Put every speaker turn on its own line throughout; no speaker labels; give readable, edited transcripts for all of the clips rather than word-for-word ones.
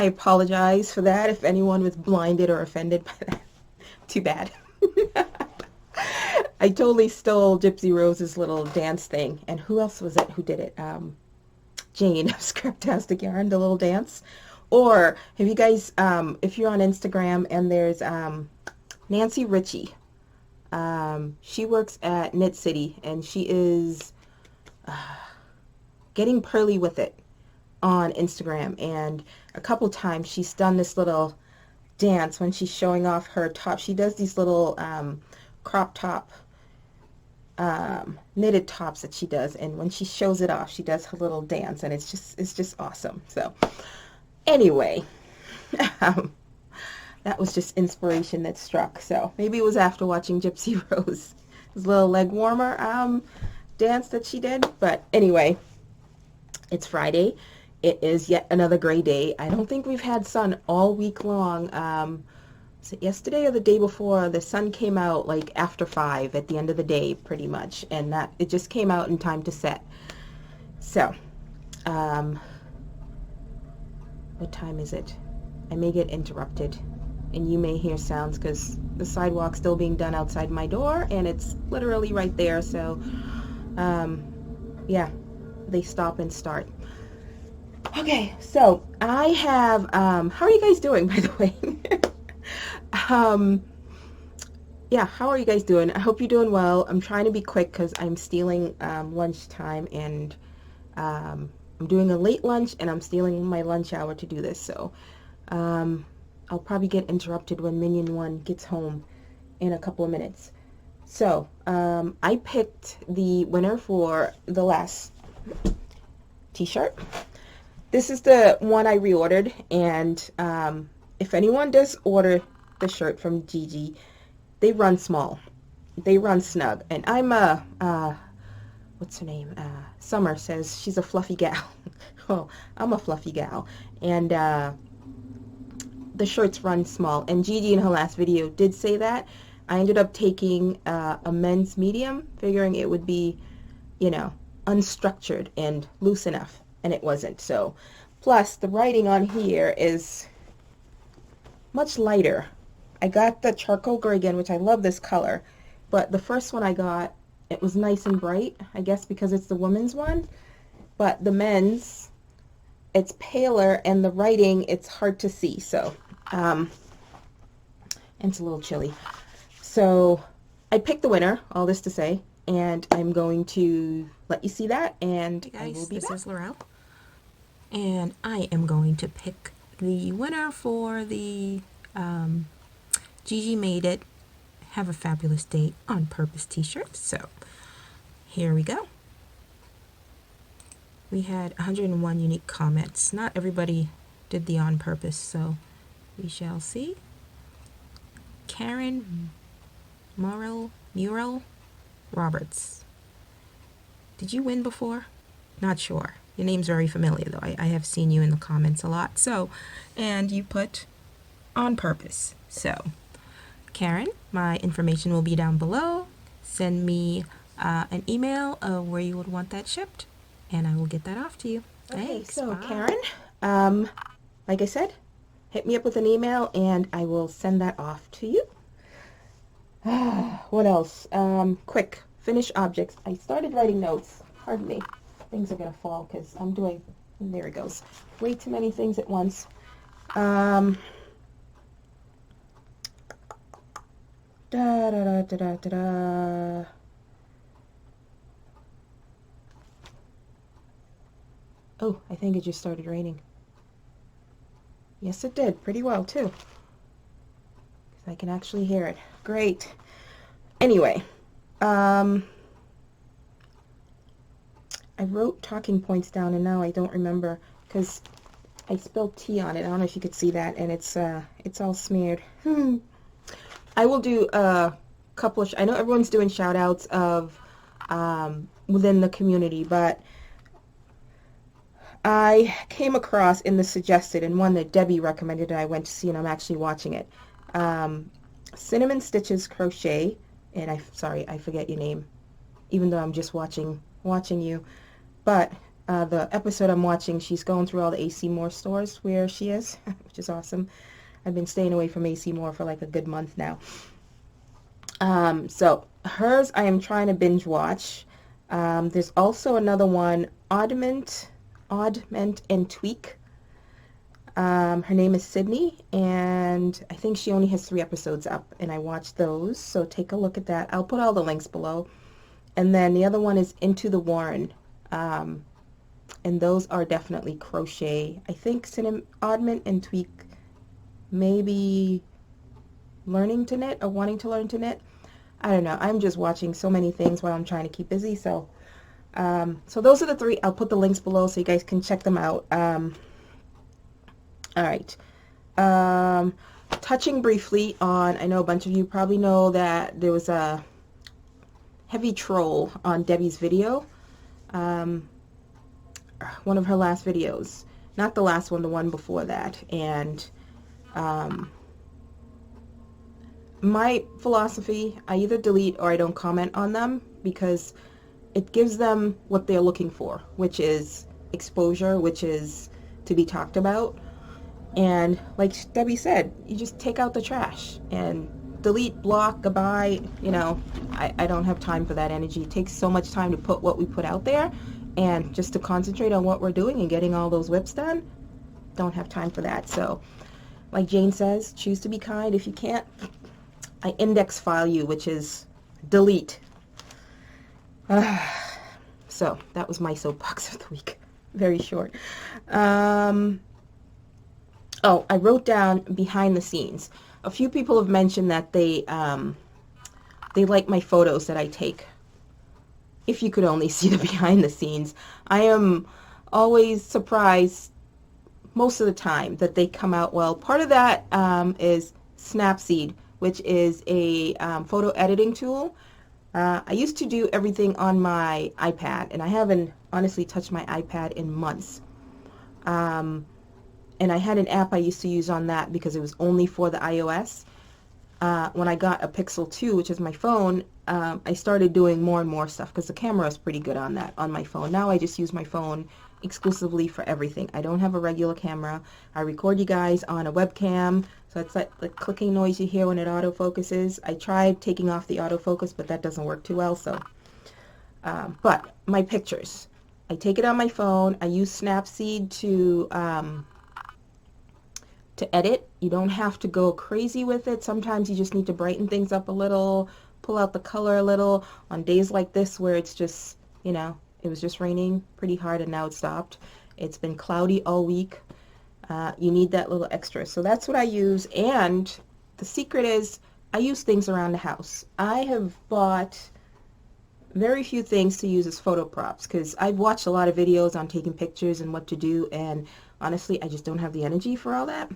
I apologize for that if anyone was blinded or offended by that. Too bad. I totally stole Gypsy Rose's little dance thing. And who else was it who did it? Jane of Scraptastic Yarn, the little dance. Or have you guys, if you're on Instagram, and there's Nancy Ritchie. She works at Knit City, and she is getting pearly with it on Instagram. And a couple times she's done this little dance when she's showing off her top. She does these little crop top knitted tops that she does, and when she shows it off, she does her little dance, and it's just awesome. So anyway, that was just inspiration that struck. So maybe it was after watching Gypsy Rose, this little leg warmer dance that she did. But anyway, it's Friday. It is yet another gray day. I don't think we've had sun all week long. Was it yesterday or the day before? The sun came out like after 5 at the end of the day, pretty much, and that it just came out in time to set. So, what time is it? I may get interrupted, and you may hear sounds because the sidewalk's still being done outside my door, and it's literally right there. So, yeah, they stop and start. Okay, so I have, how are you guys doing, by the way? Yeah, how are you guys doing? I hope you're doing well. I'm trying to be quick because I'm stealing lunchtime, and I'm doing a late lunch, and I'm stealing my lunch hour to do this. So I'll probably get interrupted when Minion 1 gets home in a couple of minutes. So I picked the winner for the last t-shirt. This is the one I reordered, and if anyone does order the shirt from Gigi, they run small, they run snug, and I'm what's her name, Summer says she's a fluffy gal. Well, I'm a fluffy gal, and the shirts run small, and Gigi in her last video did say that. I ended up taking a men's medium, figuring it would be, you know, unstructured and loose enough, and it wasn't. So plus the writing on here is much lighter. I got the charcoal gray again, which I love this color, but the first one I got, it was nice and bright, I guess because it's the women's one, but the men's, it's paler, and the writing, it's hard to see. So and it's a little chilly. So I picked the winner, all this to say, and I'm going to let you see that, and
Hey guys,
I will be
this
back.
is Laurel, and I am going to pick the winner for the Gigi Made It Have a Fabulous Day on Purpose t-shirt. So here we go. We had 101 unique comments. Not everybody did the on purpose, so we shall see. Karen Mural Roberts. Did you win before? Not sure. Your name's very familiar though. I have seen you in the comments a lot. So, and you put on purpose. So, Karen, my information will be down below. Send me an email of where you would want that shipped, and I will get that off to you.
Okay,
Thanks.
so
Bye.
Karen, like I said, hit me up with an email, and I will send that off to you. What else? Quick, finish objects. I started writing notes. Pardon me. Things are going to fall because I'm doing, there it goes, way too many things at once. Da da da da da da da. Oh, I think it just started raining. Yes, it did. Pretty well, too. 'Cause I can actually hear it. Great. Anyway, I wrote talking points down, and now I don't remember because I spilled tea on it. I don't know if you could see that, and it's all smeared. I will do a couple of, I know everyone's doing shout outs of within the community, but I came across in the suggested, and one that Debbie recommended and I went to see, and I'm actually watching it. Cinnamon Stitches Crochet, and sorry, I forget your name, even though I'm just watching you, but the episode I'm watching, she's going through all the AC Moore stores where she is, which is awesome. I've been staying away from AC Moore for like a good month now. So hers I am trying to binge watch. There's also another one, Oddment and Tweak. Her name is Sydney, and I think she only has 3 episodes up, and I watched those, so take a look at that. I'll put all the links below. And then the other one is Into the Warren, and those are definitely crochet. I think Oddment and Tweak maybe learning to knit or wanting to learn to knit. I don't know. I'm just watching so many things while I'm trying to keep busy. So those are the 3. I'll put the links below so you guys can check them out. All right. Touching briefly on, I know a bunch of you probably know that there was a heavy troll on Debbie's video. One of her last videos. Not the last one, the one before that. And my philosophy, I either delete or I don't comment on them because it gives them what they're looking for, which is exposure, which is to be talked about. And like Debbie said, you just take out the trash and delete, block, goodbye. You know, I don't have time for that energy. It takes so much time to put what we put out there, and just to concentrate on what we're doing and getting all those whips done, don't have time for that. So like Jane says, choose to be kind. If you can't, I index file you, which is delete. So that was my soapbox of the week. Very short. Oh, I wrote down behind the scenes. A few people have mentioned that they like my photos that I take. If you could only see the behind the scenes. I am always surprised most of the time that they come out well. Part of that is Snapseed, which is a photo editing tool. I used to do everything on my iPad, and I haven't honestly touched my iPad in months. And I had an app I used to use on that because it was only for the iOS. When I got a Pixel 2, which is my phone, I started doing more and more stuff because the camera is pretty good on that, on my phone. Now I just use my phone exclusively for everything. I don't have a regular camera. I record you guys on a webcam, so it's like the clicking noise you hear when it autofocuses. I tried taking off the autofocus, but that doesn't work too well. So, but my pictures, I take it on my phone. I use Snapseed to edit. You don't have to go crazy with it. Sometimes you just need to brighten things up a little, pull out the color a little. On days like this where it's just, you know, it was just raining pretty hard and now it stopped. It's been cloudy all week. You need that little extra. So that's what I use. And the secret is I use things around the house. I have bought very few things to use as photo props because I've watched a lot of videos on taking pictures and what to do, and honestly I just don't have the energy for all that.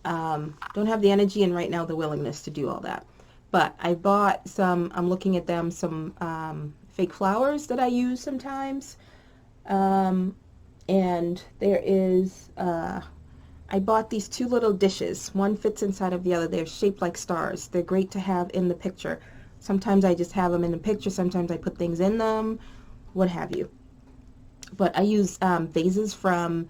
Don't have the energy and right now the willingness to do all that. But I bought some, I'm looking at them, some fake flowers that I use sometimes. And there is, I bought these 2 little dishes. One fits inside of the other. They're shaped like stars. They're great to have in the picture. Sometimes I just have them in the picture. Sometimes I put things in them, what have you. But I use vases from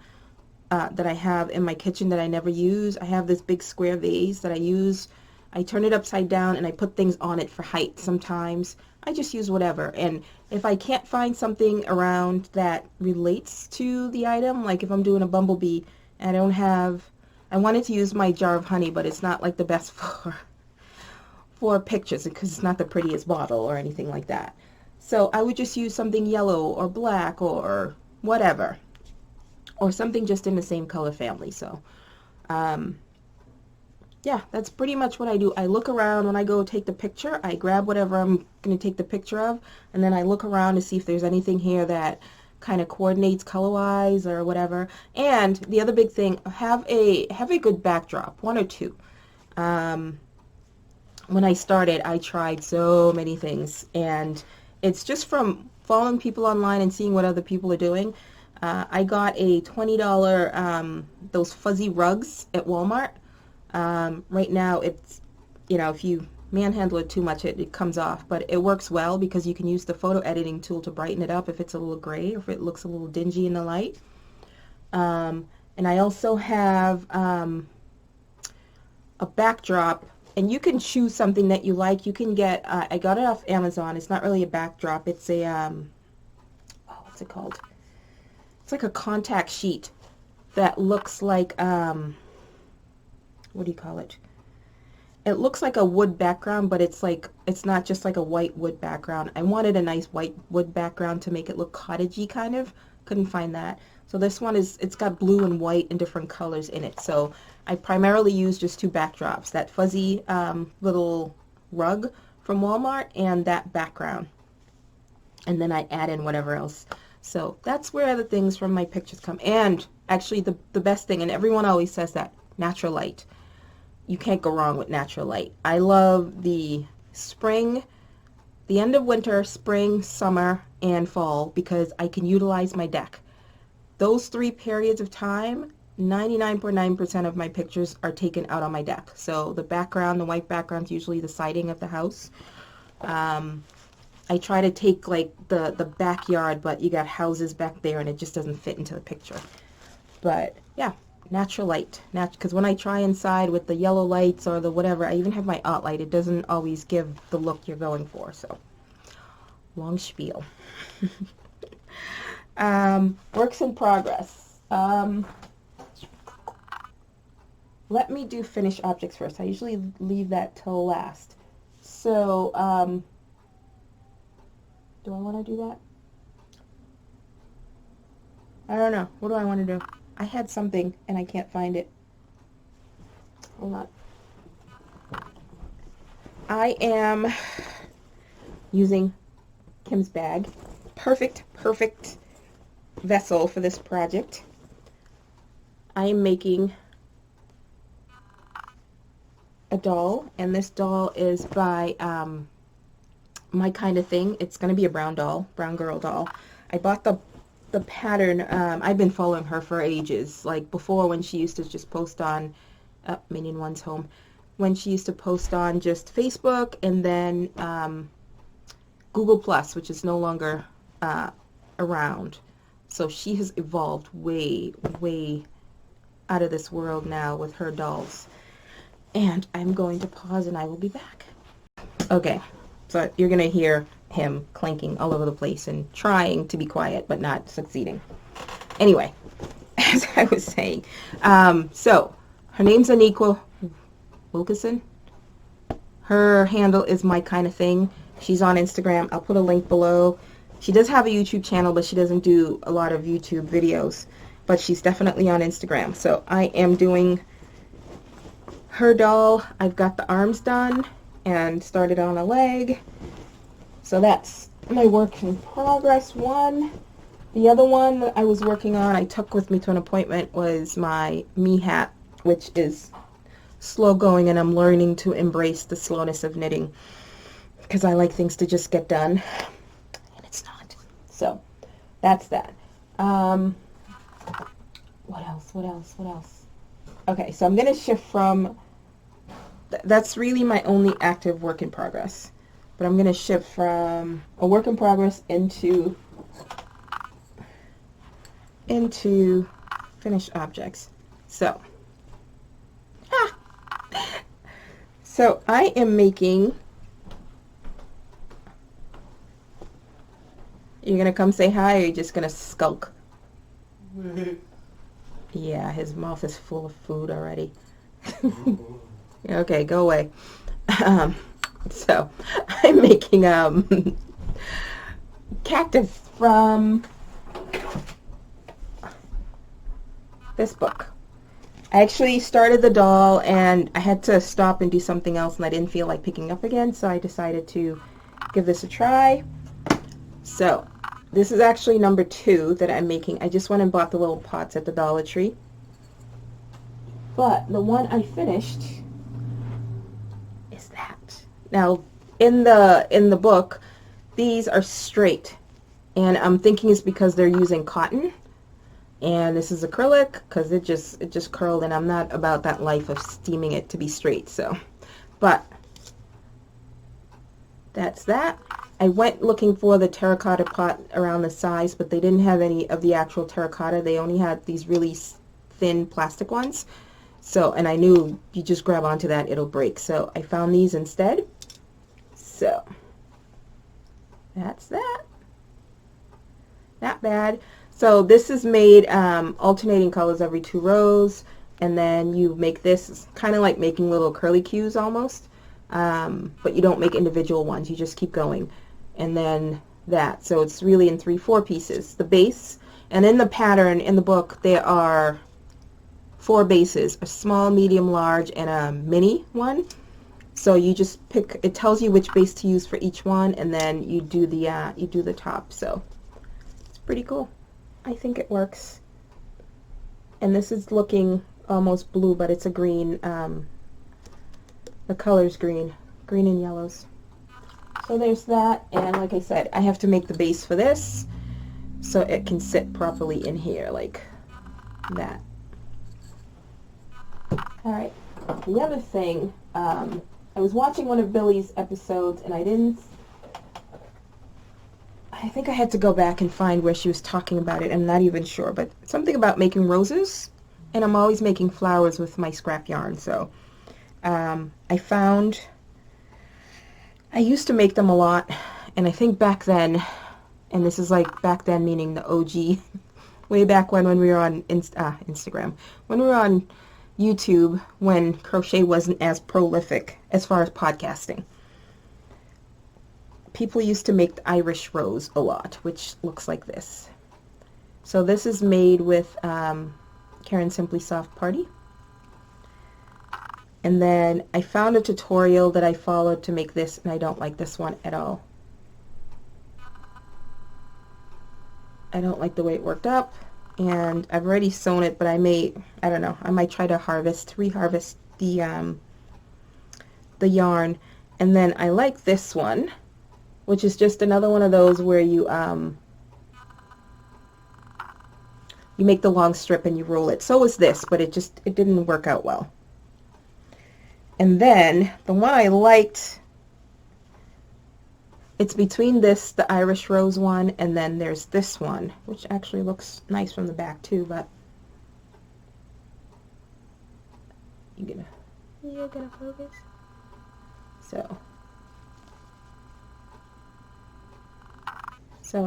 that I have in my kitchen that I never use. I have this big square vase that I use. I turn it upside down and I put things on it for height sometimes. I just use whatever. And if I can't find something around that relates to the item, like if I'm doing a bumblebee and I don't have, I wanted to use my jar of honey, but it's not like the best for pictures because it's not the prettiest bottle or anything like that. So I would just use something yellow or black or whatever, or something just in the same color family. So yeah, that's pretty much what I do. I look around when I go take the picture. I grab whatever I'm going to take the picture of, and then I look around to see if there's anything here that kind of coordinates color-wise or whatever. And the other big thing, have a good backdrop, 1 or 2. When I started, I tried so many things, and it's just from following people online and seeing what other people are doing. I got a $20 those fuzzy rugs at Walmart. Right now it's, you know, if you manhandle it too much, it comes off, but it works well because you can use the photo editing tool to brighten it up if it's a little gray or if it looks a little dingy in the light. And I also have a backdrop, and you can choose something that you like. You can get, I got it off Amazon. It's not really a backdrop. It's a, oh, what's it called? It's like a contact sheet that looks like, what do you call it? It looks like a wood background, but it's like, it's not just like a white wood background. I wanted a nice white wood background to make it look cottagey kind of. Couldn't find that. So this one is, it's got blue and white and different colors in it. So I primarily use just two backdrops, that fuzzy little rug from Walmart and that background. And then I add in whatever else. So that's where the things from my pictures come. And actually the best thing, and everyone always says that, natural light. You can't go wrong with natural light. I love the spring, the end of winter, spring, summer, and fall because I can utilize my deck. Those 3 periods of time, 99.9% of my pictures are taken out on my deck. So the background, the white background is usually the siding of the house. I try to take like the backyard, but you got houses back there and it just doesn't fit into the picture. But yeah, natural light. Because when I try inside with the yellow lights or the whatever, I even have my art light, it doesn't always give the look you're going for. So long spiel. Works in progress. Let me do finished objects first. I usually leave that till last. So, do I want to do that? I don't know. What do I want to do? I had something and I can't find it. Hold on. I am using Kim's bag. Perfect vessel for this project. I am making a doll, and this doll is by My Kind of Thing. It's going to be a brown doll, brown girl doll. I bought the pattern. I've been following her for ages, like before when she used to just post on Minion One's home, when she used to post on just Facebook and then Google Plus, which is no longer around. So she has evolved way out of this world now with her dolls. And I'm going to pause and I will be back. Okay, so you're going to hear him clanking all over the place and trying to be quiet but not succeeding. Anyway, as I was saying, so her name's Aniqua Wilkinson. Her handle is My Kind of Thing. She's on Instagram. I'll put a link below. She does have a YouTube channel, but she doesn't do a lot of YouTube videos. But she's definitely on Instagram. So I am doing her doll. I've got the arms done and started on a leg. So that's my work in progress one. The other one that I was working on, I took with me to an appointment, was my me hat, which is slow going, and I'm learning to embrace the slowness of knitting because I like things to just get done, and it's not. So that's that. What else? Okay, so I'm going to shift from, that's really my only active work in progress. But I'm going to shift from a work in progress into finished objects. So, so I am making, you're going to come say hi, or you're just going to skulk? Yeah, his mouth is full of food already. Okay, go away. So I'm making cactus from this book. I actually started the doll and I had to stop and do something else, and I didn't feel like picking up again, so I decided to give this a try. So this is actually number 2 that I'm making. I just went and bought the little pots at the Dollar Tree. But the one I finished is that. Now, in the book, these are straight, and I'm thinking it's because they're using cotton, and this is acrylic because it just curled, and I'm not about that life of steaming it to be straight. So, but that's that. I went looking for the terracotta pot around the size, but they didn't have any of the actual terracotta. They only had these really thin plastic ones. So, and I knew you just grab onto that, it'll break. So I found these instead. So that's that. Not bad. So this is made alternating colors every 2 rows, and then you make this. It's kind of like making little curly cues almost, but you don't make individual ones. You just keep going, and then that. So it's really in 3/4 pieces. The base, and in the pattern in the book there are 4 bases: a small, medium, large, and a mini one. So you just pick. It tells you which base to use for each one, and then you do the top. So it's pretty cool. I think it works. And this is looking almost blue, but it's a green. The color's green and yellows. So there's that, and like I said, I have to make the base for this so it can sit properly in here like that. Alright, the other thing, I was watching one of Billy's episodes, and I think I had to go back and find where she was talking about it. I'm not even sure, but something about making roses, and I'm always making flowers with my scrap yarn. So I used to make them a lot, and I think back then, and this is like back then meaning the OG, way back when we were on Instagram, when we were on YouTube, when crochet wasn't as prolific as far as podcasting. People used to make the Irish rose a lot, which looks like this. So this is made with Karen Simply Soft Party. And then I found a tutorial that I followed to make this, and I don't like this one at all. I don't like the way it worked up, and I've already sewn it, but I don't know, I might try to reharvest the yarn. And then I like this one, which is just another one of those where you make the long strip and you roll it. So is this, but it didn't work out well. And then the one I liked, it's between this, the Irish Rose one, and then there's this one, which actually looks nice from the back too, but you're gonna focus. So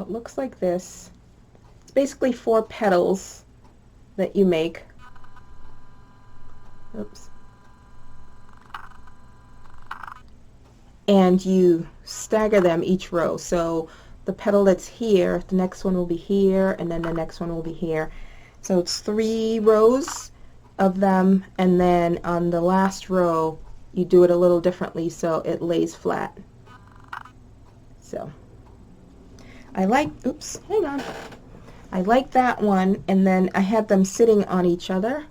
it looks like this. It's basically 4 petals that you make. Oops. And you stagger them each row. So the petal that's here, the next one will be here, and then the next one will be here. So it's 3 rows of them, and then on the last row you do it a little differently so it lays flat. So I like that one, and then I had them sitting on each other,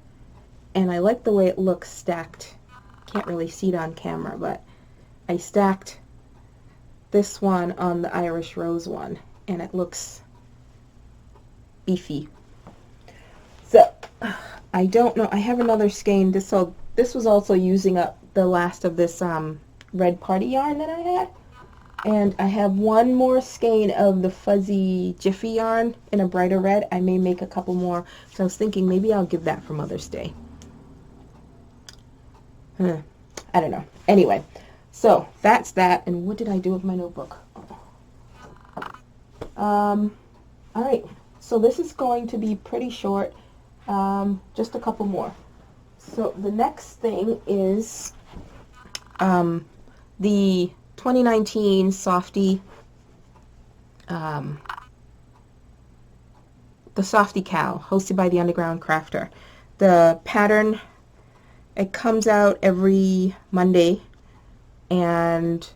and I like the way it looks stacked. Can't really see it on camera, but I stacked this one on the Irish Rose one, and it looks beefy. So I don't know, I have another skein. This was also using up the last of this red party yarn that I had. And I have one more skein of the fuzzy Jiffy yarn in a brighter red. I may make a couple more. So I was thinking maybe I'll give that for Mother's Day. I don't know. Anyway, so that's that. And what did I do with my notebook? Alright, so this is going to be pretty short. Just a couple more. So the next thing is the 2019 Softy, the Softy Cow, hosted by the Underground Crafter. The pattern, it comes out every Monday, and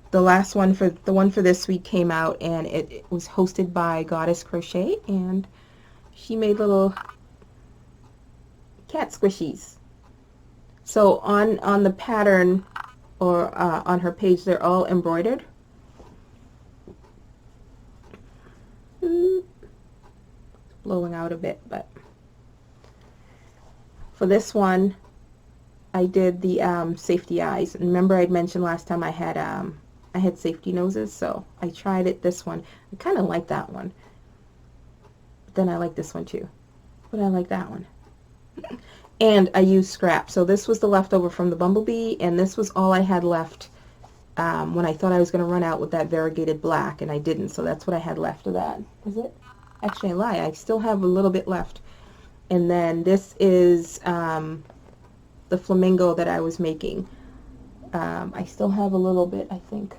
the one for this week came out, and it was hosted by Goddess Crochet, and she made little cat squishies. So on the pattern, or on her page, they're all embroidered. It's blowing out a bit, but for this one I did the safety eyes. And remember I'd mentioned last time I had I had safety noses, so I tried it, this one. I kind of like that one. But then I like this one too. But I like that one. And I used scrap. So this was the leftover from the bumblebee, and this was all I had left when I thought I was going to run out with that variegated black, and I didn't. So that's what I had left of that. Is it? Actually, I lie. I still have a little bit left. And then this is the flamingo that I was making. I still have a little bit, I think,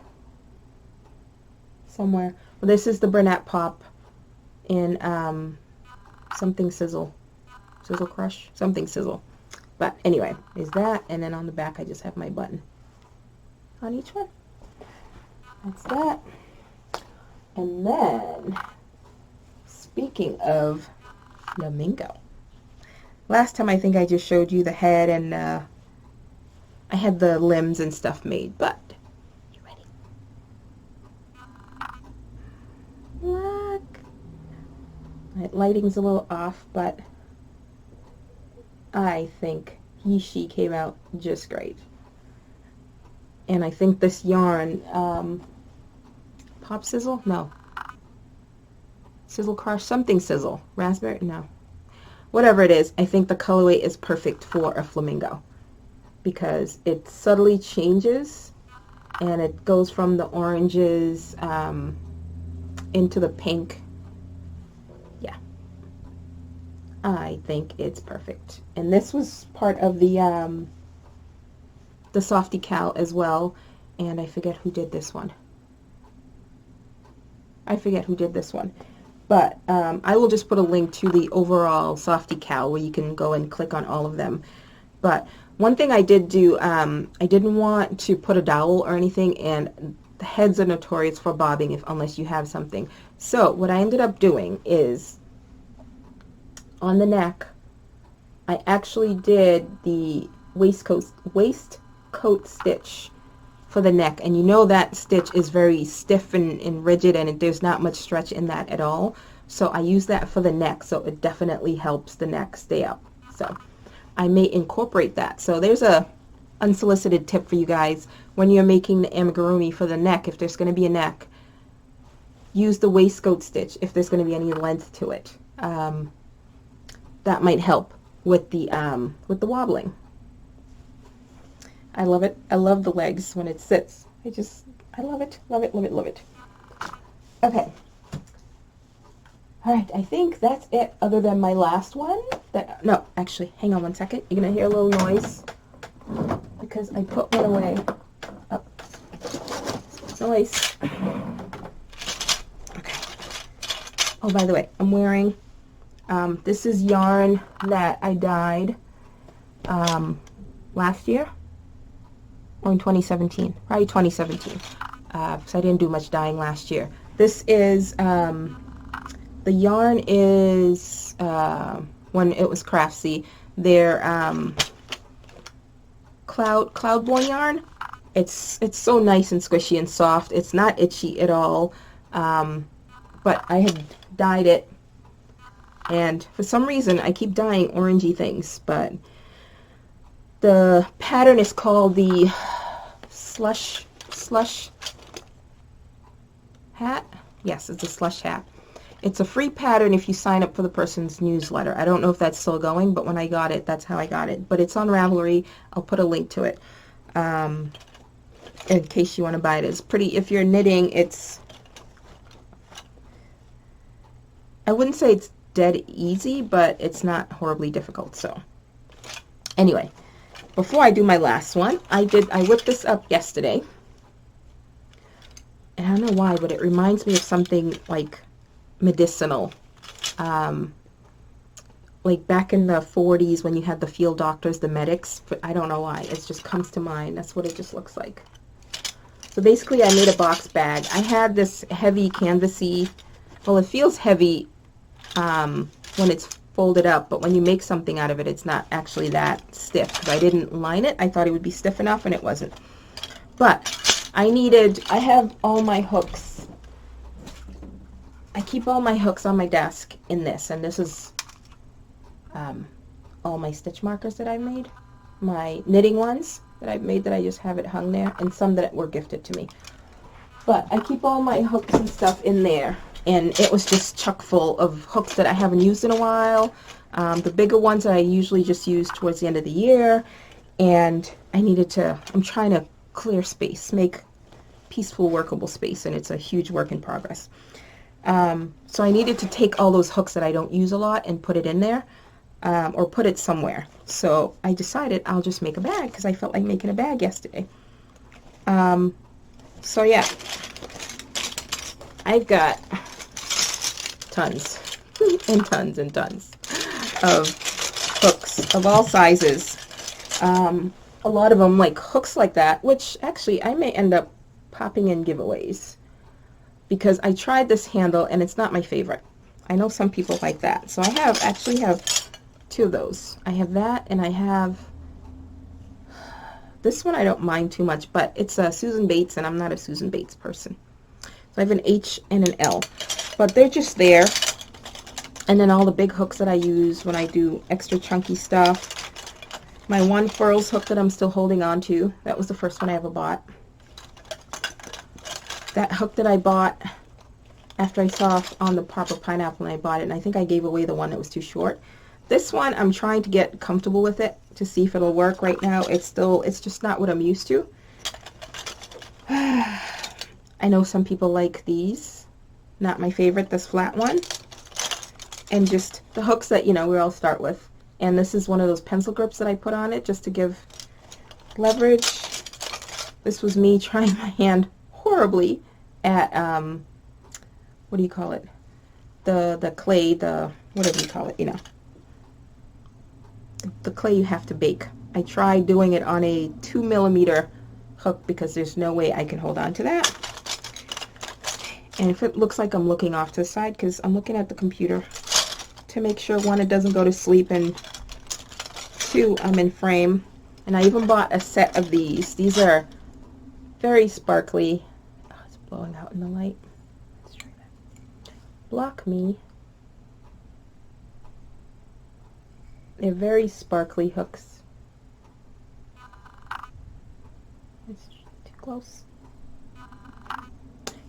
somewhere. Well, this is the Burnett Pop in something sizzle. Sizzle Crush? Something sizzle. But anyway, is that, and then on the back I just have my button on each one. That's that. And then, speaking of flamingo, last time I think I just showed you the head, and I had the limbs and stuff made, but you ready? Look. My lighting's a little off, but I think she came out just great. And I think this yarn, Pop Sizzle? No. Sizzle Crush? Something Sizzle. Raspberry? No. Whatever it is, I think the colorway is perfect for a flamingo because it subtly changes and it goes from the oranges into the pink. Yeah. I think it's perfect. And this was part of the Softy Cal as well, and I forget who did this one. But I will just put a link to the overall Softy Cal where you can go and click on all of them. But one thing I did do, I didn't want to put a dowel or anything, and the heads are notorious for bobbing unless you have something. So what I ended up doing is on the neck, I actually did the waistcoat stitch for the neck, and you know that stitch is very stiff and rigid, and there's not much stretch in that at all. So I use that for the neck, so it definitely helps the neck stay up. So I may incorporate that. So there's a unsolicited tip for you guys when you're making the amigurumi for the neck. If there's going to be a neck, use the waistcoat stitch if there's going to be any length to it. That might help with the wobbling. I love it. I love the legs when it sits. I love it, love it, love it, love it. Okay. All right, I think that's it other than my last one. No, actually, hang on one second. You're going to hear a little noise because I put one away. Oh. Noise. Okay. Oh, by the way, I'm wearing, this is yarn that I dyed last year. Or in 2017, probably 2017, because I didn't do much dyeing last year. This is, the yarn is, when it was Craftsy, their Cloudborne yarn. It's so nice and squishy and soft. It's not itchy at all, but I had dyed it, and for some reason I keep dyeing orangey things, but the pattern is called the slush hat. Yes, it's a slush hat. It's a free pattern if you sign up for the person's newsletter. I don't know if that's still going, but when I got it, that's how I got it. But it's on Ravelry. I'll put a link to it in case you want to buy it. It's pretty. If you're knitting, it's, I wouldn't say it's dead easy, but it's not horribly difficult. So anyway, before I do my last one, I whipped this up yesterday. And I don't know why, but it reminds me of something like medicinal. Like back in the 40s when you had the field doctors, the medics, but I don't know why. It just comes to mind. That's what it just looks like. So basically I made a box bag. I had this heavy canvasy, well, it feels heavy when it's folded up, but when you make something out of it, it's not actually that stiff, because I didn't line it. I thought it would be stiff enough, and it wasn't. But I have all my hooks. I keep all my hooks on my desk in this, and this is all my stitch markers that I've made. My knitting ones that I've made that I just have it hung there, and some that were gifted to me. But I keep all my hooks and stuff in there, and it was just chock full of hooks that I haven't used in a while. The bigger ones I usually just use towards the end of the year, and I'm trying to clear space, make peaceful, workable space, and it's a huge work in progress. So I needed to take all those hooks that I don't use a lot and put it in there, or put it somewhere. So I decided I'll just make a bag because I felt like making a bag yesterday. So yeah, I've got tons and tons and tons of hooks of all sizes. A lot of them like hooks like that, which actually I may end up popping in giveaways because I tried this handle and it's not my favorite. I know some people like that. So I actually have two of those. I have that, and I have this one. I don't mind too much, but it's a Susan Bates, and I'm not a Susan Bates person. So I have an H and an L, but they're just there. And then all the big hooks that I use when I do extra chunky stuff. My one furls hook that I'm still holding on to. That was the first one I ever bought. That hook that I bought after I saw on the Proper Pineapple and I bought it, and I think I gave away the one that was too short. This one, I'm trying to get comfortable with it to see if it'll work. Right now, it's just not what I'm used to. I know some people like these. Not my favorite, this flat one. And just the hooks that, we all start with. And this is one of those pencil grips that I put on it just to give leverage. This was me trying my hand horribly at, what do you call it? The clay, whatever you call it, the clay you have to bake. I tried doing it on a 2mm hook because there's no way I can hold on to that. And if it looks like I'm looking off to the side, because I'm looking at the computer to make sure, one, it doesn't go to sleep, and two, I'm in frame. And I even bought a set of these. These are very sparkly. Oh, it's blowing out in the light. Let's try that. Block me. They're very sparkly hooks. It's too close.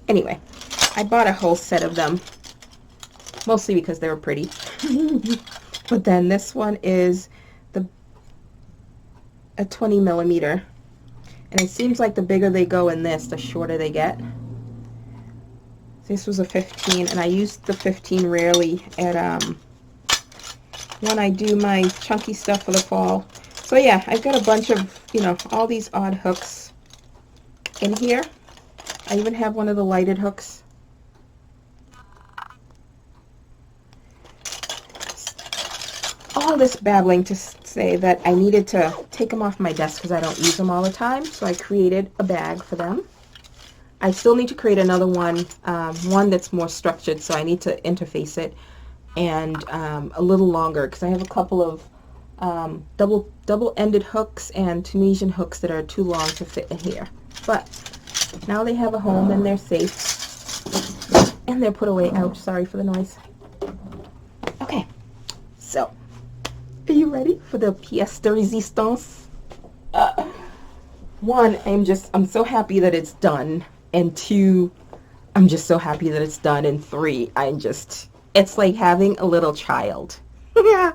Anyway, I bought a whole set of them, mostly because they were pretty. But then this one is a 20mm, and it seems like the bigger they go in this, the shorter they get. This was a 15, and I used the 15 rarely at when I do my chunky stuff for the fall. So yeah, I've got a bunch of, all these odd hooks in here. I even have one of the lighted hooks. All this babbling to say that I needed to take them off my desk because I don't use them all the time. So I created a bag for them. I still need to create another one, one that's more structured, so I need to interface it, and a little longer because I have a couple of double-ended hooks and Tunisian hooks that are too long to fit in here. But now they have a home and they're safe and they're put away. Ouch, sorry for the noise. Okay, so are you ready for the pièce de résistance? One, I'm so happy that it's done, and two, I'm just so happy that it's done, and three, it's like having a little child. Yeah,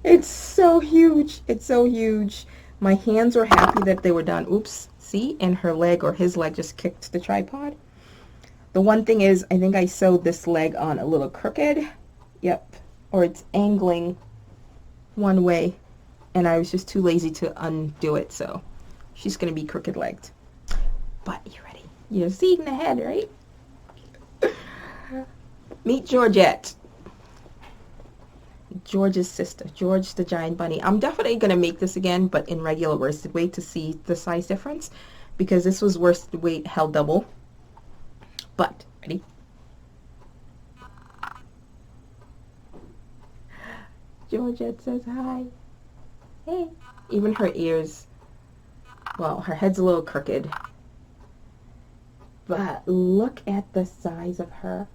it's so huge. It's so huge. My hands were happy that they were done. Oops, see, and her leg, or his leg, just kicked the tripod. The one thing is, I think I sewed this leg on a little crooked. Yep, or it's angling one way, and I was just too lazy to undo it, so she's gonna be crooked legged. But you ready? You're seeing the head, right? Meet Georgette, George's sister, George the giant bunny. I'm definitely gonna make this again, but in regular worsted weight to see the size difference, because this was worsted weight held double. But ready? Georgette says hi. Hey. Even her ears, well, her head's a little crooked, but look at the size of her.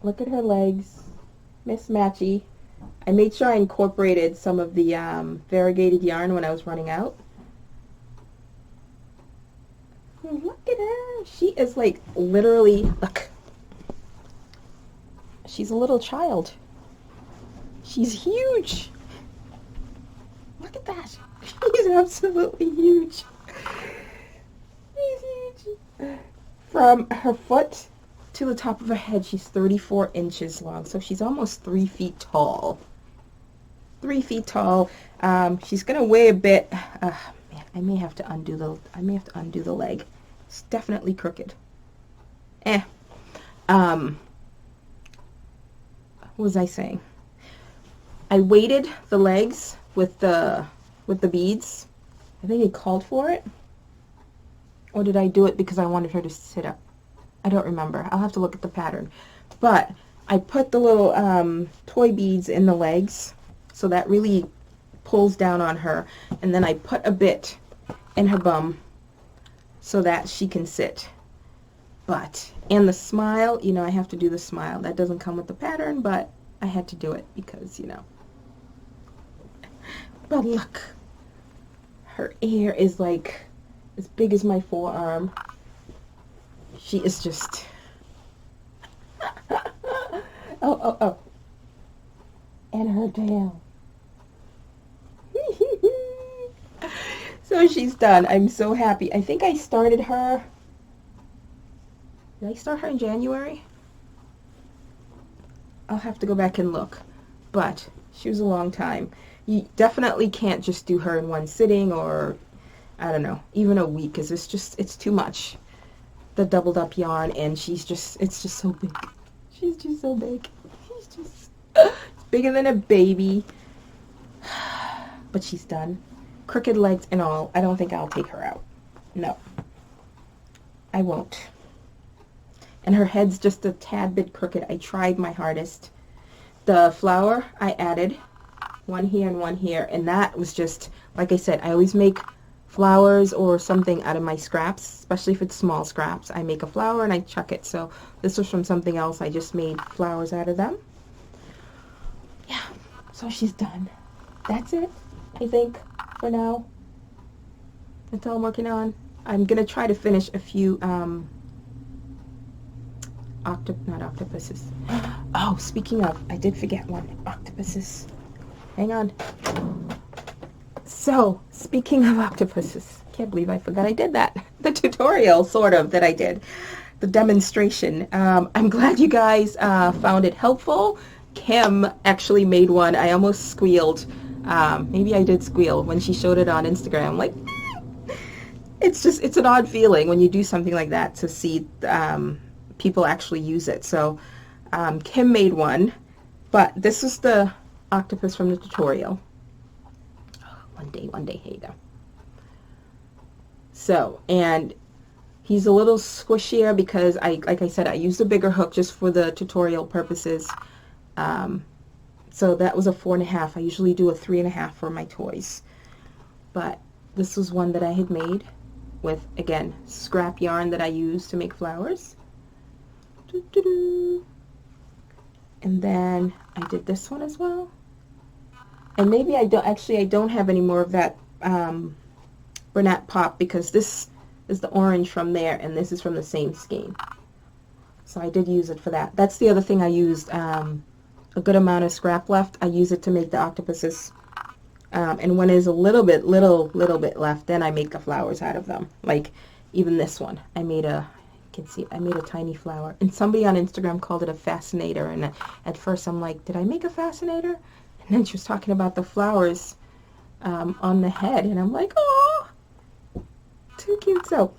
Look at her legs, mismatchy. I made sure I incorporated some of the variegated yarn when I was running out. Look her. She is like literally, look, she's a little child. She's huge. Look at that. She's absolutely huge. She's huge. From her foot to the top of her head, she's 34 inches long. So she's almost 3 feet tall. 3 feet tall. She's gonna weigh a bit. Man, I may have to undo the leg. It's definitely crooked. What was I saying? I weighted the legs with the beads. I think it called for it. Or did I do it because I wanted her to sit up? I don't remember. I'll have to look at the pattern. But I put the little toy beads in the legs, so that really pulls down on her. And then I put a bit in her bum so that she can sit. And the smile, you know, I have to do the smile. That doesn't come with the pattern, but I had to do it because, you know. But look, her ear is like as big as my forearm. She is just, oh. And her tail. So she's done. I'm so happy. I think I started her, did I start her in January? I'll have to go back and look. But she was a long time. You definitely can't just do her in one sitting or, I don't know, even a week, because it's too much. The doubled up yarn, and it's just so big. She's just so big. She's just it's bigger than a baby. But she's done. Crooked legs and all. I don't think I'll take her out. No. I won't. And her head's just a tad bit crooked. I tried my hardest. The flower, I added one here and one here, and that was just, like I said, I always make flowers or something out of my scraps, especially if it's small scraps. I make a flower and I chuck it. So this was from something else. I just made flowers out of them. Yeah, so she's done. That's it, I think, for now. That's all I'm working on. I'm going to try to finish a few, not octopuses. Oh, speaking of, I did forget one. Octopuses. Hang on. So, speaking of octopuses, can't believe I forgot I did that. The tutorial, sort of, that I did. The demonstration. I'm glad you guys found it helpful. Kim actually made one. I almost squealed. Maybe I did squeal when she showed it on Instagram. Like, it's an odd feeling when you do something like that to see people actually use it. So, Kim made one, but this is the octopus from the tutorial. One day, here you go. So, and he's a little squishier because like I said, I used a bigger hook just for the tutorial purposes. So that was a 4.5. I usually do a 3.5 for my toys. But this was one that I had made with, again, scrap yarn that I use to make flowers. And then I did this one as well. And maybe I don't have any more of that Bernat Pop, because this is the orange from there and this is from the same skein. So I did use it for that. That's the other thing I used, a good amount of scrap left. I use it to make the octopuses. And when there's a little bit left, then I make the flowers out of them. Like even this one, I made a tiny flower. And somebody on Instagram called it a fascinator. And at first I'm like, did I make a fascinator? And then she was talking about the flowers on the head, and I'm like, oh, too cute. So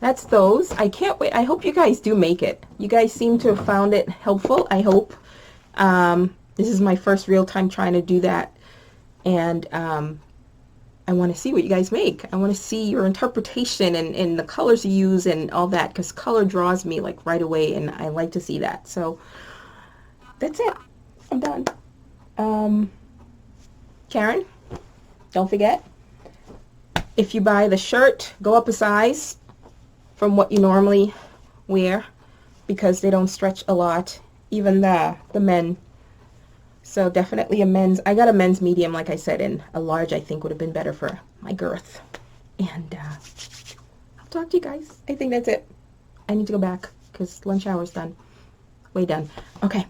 that's those. I can't wait. I hope you guys do make it. You guys seem to have found it helpful, I hope. This is my first real time trying to do that, and I want to see what you guys make. I want to see your interpretation and the colors you use and all that, because color draws me like right away, and I like to see that. So that's it. I'm done. Karen, don't forget, if you buy the shirt, go up a size from what you normally wear, because they don't stretch a lot, even the men. So definitely a men's. I got a men's medium, like I said, and a large I think would have been better for my girth. And I'll talk to you guys. I think that's it. I need to go back because lunch hour's done. Way done. Okay.